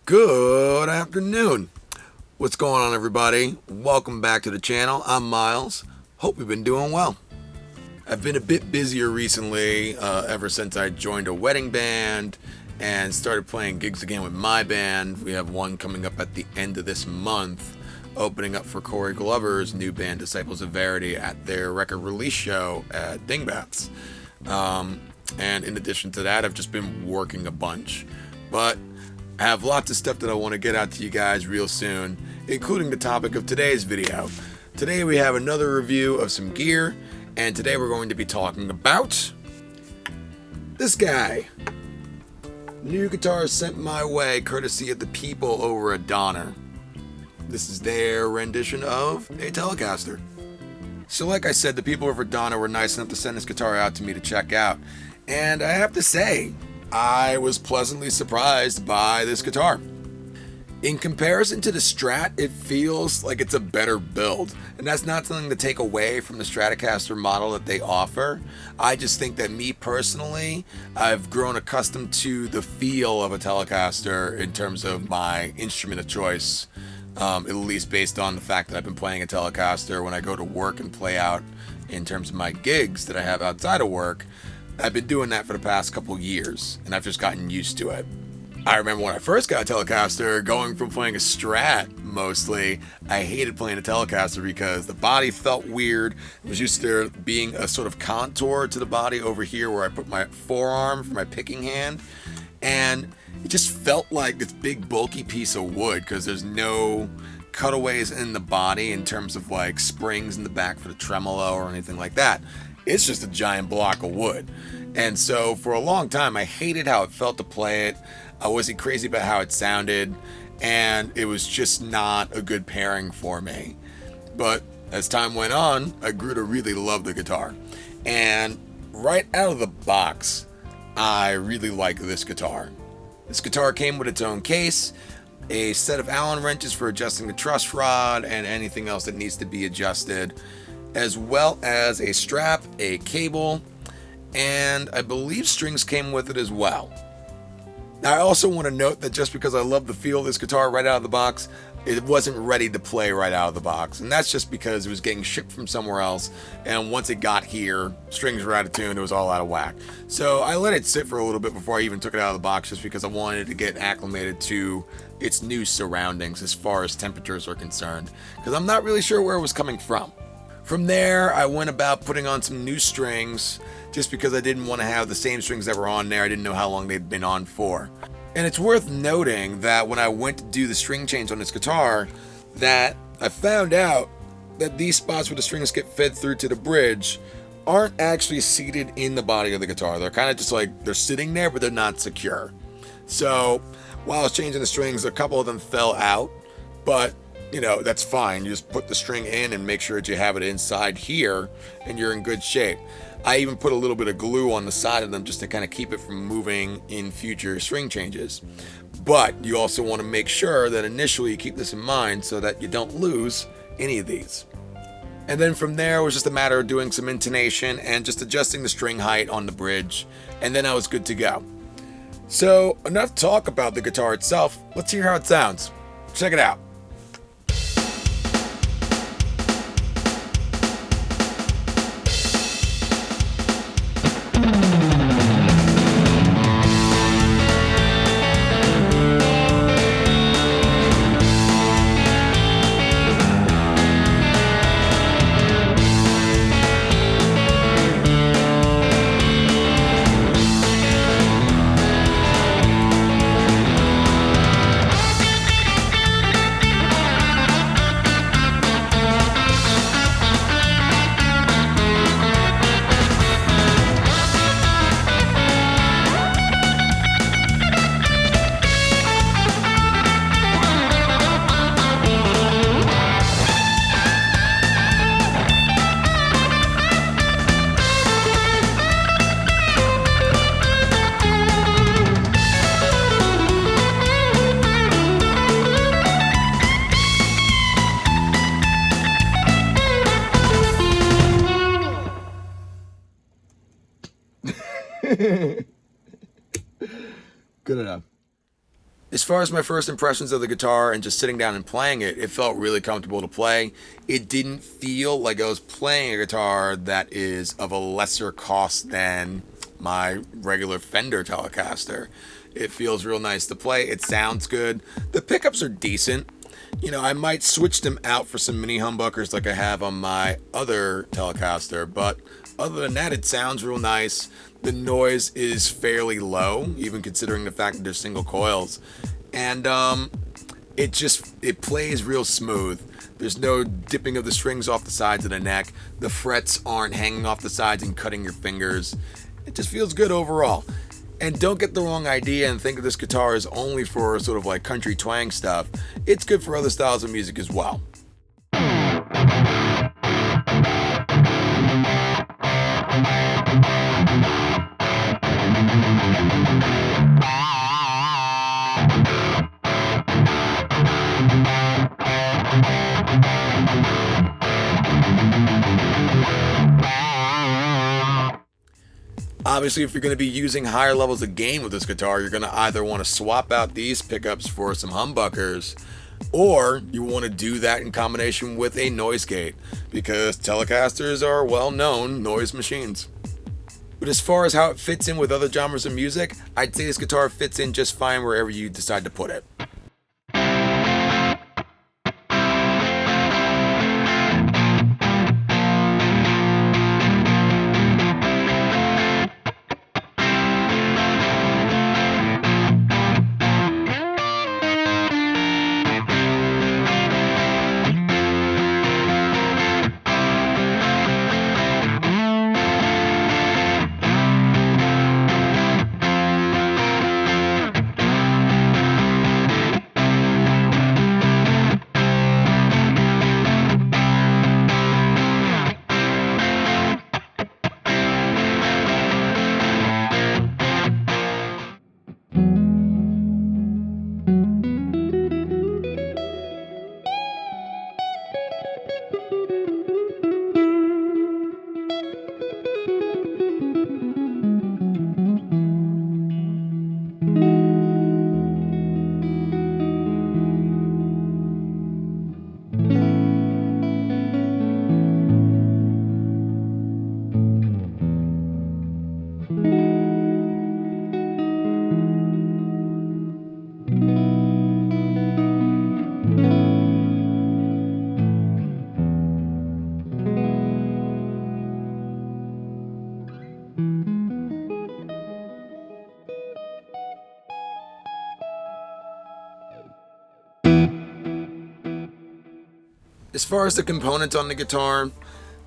Good afternoon. What's going on, everybody? Welcome back to the channel. I'm Miles. Hope you've been doing well. I've been a bit busier recently, ever since I joined a wedding band and started playing gigs again with my band. We have one coming up at the end of this month, opening up for Corey Glover's new band, Disciples of Verity, at their record release show at Dingbats. And in addition to that, I've just been working a bunch. But I have lots of stuff that I want to get out to you guys real soon, including the topic of today's video. Today we have another review of some gear, and today we're going to be talking about this guy. New guitar sent my way courtesy of the people over at DONNER. This is their rendition of a Telecaster. So like I said, the people over at DONNER were nice enough to send this guitar out to me to check out, and I have to say, I was pleasantly surprised by this guitar. In comparison to the Strat, it feels like it's a better build. And that's not something to take away from the Stratocaster model that they offer. I just think that me personally, I've grown accustomed to the feel of a Telecaster in terms of my instrument of choice. At least based on the fact that I've been playing a Telecaster when I go to work and play out in terms of my gigs that I have outside of work. I've been doing that for the past couple years, and I've just gotten used to it. I remember when I first got a Telecaster, going from playing a Strat mostly, I hated playing a Telecaster because the body felt weird. It was used to there being a sort of contour to the body over here where I put my forearm for my picking hand, and it just felt like this big bulky piece of wood because there's no cutaways in the body in terms of like springs in the back for the tremolo or anything like that. It's just a giant block of wood. And so for a long time, I hated how it felt to play it. I wasn't crazy about how it sounded, and it was just not a good pairing for me. But as time went on, I grew to really love the guitar. And right out of the box, I really like this guitar. This guitar came with its own case, a set of Allen wrenches for adjusting the truss rod and anything else that needs to be adjusted, as well as a strap, a cable, and I believe strings came with it as well. Now, I also want to note that just because I love the feel of this guitar right out of the box, it wasn't ready to play right out of the box, and that's just because it was getting shipped from somewhere else, and once it got here, strings were out of tune, it was all out of whack. So I let it sit for a little bit before I even took it out of the box, just because I wanted to get acclimated to its new surroundings as far as temperatures are concerned, because I'm not really sure where it was coming from. From there, I went about putting on some new strings just because I didn't want to have the same strings that were on there. I didn't know how long they'd been on for. And it's worth noting that when I went to do the string change on this guitar, that I found out that these spots where the strings get fed through to the bridge aren't actually seated in the body of the guitar. They're kind of just like, they're sitting there, but they're not secure. So while I was changing the strings, a couple of them fell out, but you know, that's fine. You just put the string in and make sure that you have it inside here and you're in good shape. I even put a little bit of glue on the side of them just to kind of keep it from moving in future string changes. But you also want to make sure that initially you keep this in mind so that you don't lose any of these. And then from there, it was just a matter of doing some intonation and just adjusting the string height on the bridge, and then I was good to go. So enough talk about the guitar itself. Let's hear how it sounds. Check it out. Good enough. As far as my first impressions of the guitar and just sitting down and playing it, it felt really comfortable to play. It didn't feel like I was playing a guitar that is of a lesser cost than my regular Fender Telecaster. It feels real nice to play. It sounds good. The pickups are decent. You know, I might switch them out for some mini humbuckers like I have on my other Telecaster, but other than that, it sounds real nice. The noise is fairly low, even considering the fact that they're single coils. And it plays real smooth. There's no dipping of the strings off the sides of the neck. The frets aren't hanging off the sides and cutting your fingers. It just feels good overall. And don't get the wrong idea and think that this guitar is only for sort of like country twang stuff. It's good for other styles of music as well. Obviously, if you're going to be using higher levels of gain with this guitar, you're going to either want to swap out these pickups for some humbuckers, or you want to do that in combination with a noise gate, because Telecasters are well-known noise machines. But as far as how it fits in with other genres of music, I'd say this guitar fits in just fine wherever you decide to put it. As far as the components on the guitar,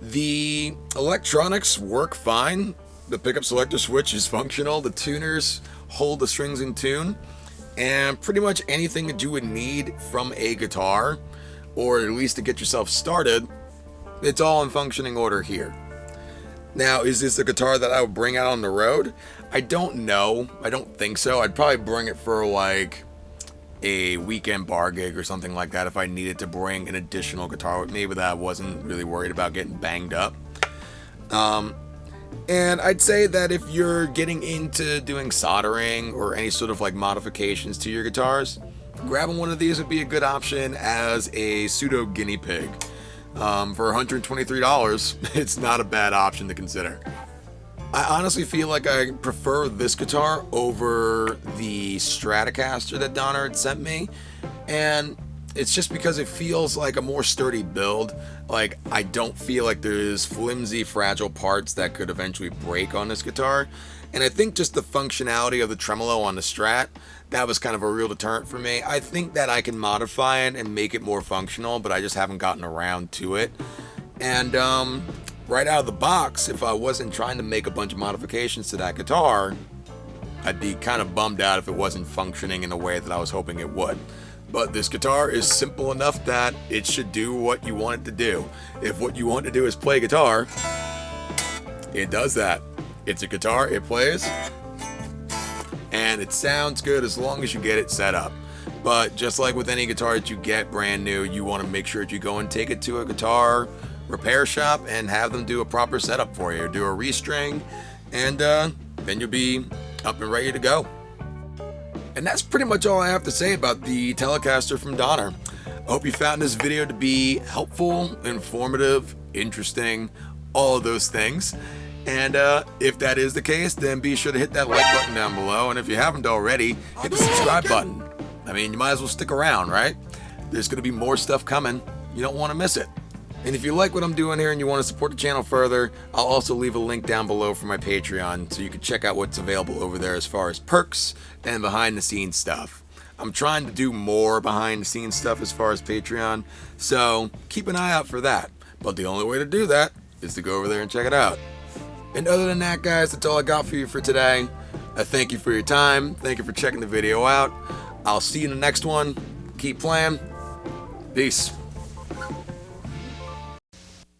the electronics work fine. The pickup selector switch is functional. The tuners hold the strings in tune. And pretty much anything that you would need from a guitar, or at least to get yourself started, it's all in functioning order here. Now, is this a guitar that I would bring out on the road? I don't know. I don't think so. I'd probably bring it for like a weekend bar gig or something like that if I needed to bring an additional guitar with me, but that I wasn't really worried about getting banged up. And I'd say that if you're getting into doing soldering or any sort of like modifications to your guitars, grabbing one of these would be a good option as a pseudo guinea pig. For $123, it's not a bad option to consider. I honestly feel like I prefer this guitar over the Stratocaster that Donner had sent me, and it's just because it feels like a more sturdy build. Like, I don't feel like there's flimsy, fragile parts that could eventually break on this guitar, and I think just the functionality of the tremolo on the Strat, that was kind of a real deterrent for me. I think that I can modify it and make it more functional, but I just haven't gotten around to it. And right out of the box, if I wasn't trying to make a bunch of modifications to that guitar, I'd be kind of bummed out if it wasn't functioning in the way that I was hoping it would. But this guitar is simple enough that it should do what you want it to do. If what you want to do is play guitar, it does that. It's a guitar, it plays, and it sounds good as long as you get it set up. But just like with any guitar that you get brand new, you want to make sure that you go and take it to a guitar repair shop and have them do a proper setup for you, do a restring, and then you'll be up and ready to go. And that's pretty much all I have to say about the Telecaster from Donner. I hope you found this video to be helpful, informative, interesting, all of those things. And if that is the case, then be sure to hit that like button down below. And if you haven't already, hit the subscribe button. I mean, you might as well stick around, right? There's going to be more stuff coming. You don't want to miss it. And if you like what I'm doing here and you want to support the channel further, I'll also leave a link down below for my Patreon so you can check out what's available over there as far as perks and behind the scenes stuff. I'm trying to do more behind the scenes stuff as far as Patreon, so keep an eye out for that. But the only way to do that is to go over there and check it out. And other than that, guys, that's all I got for you for today. I thank you for your time. Thank you for checking the video out. I'll see you in the next one. Keep playing. Peace.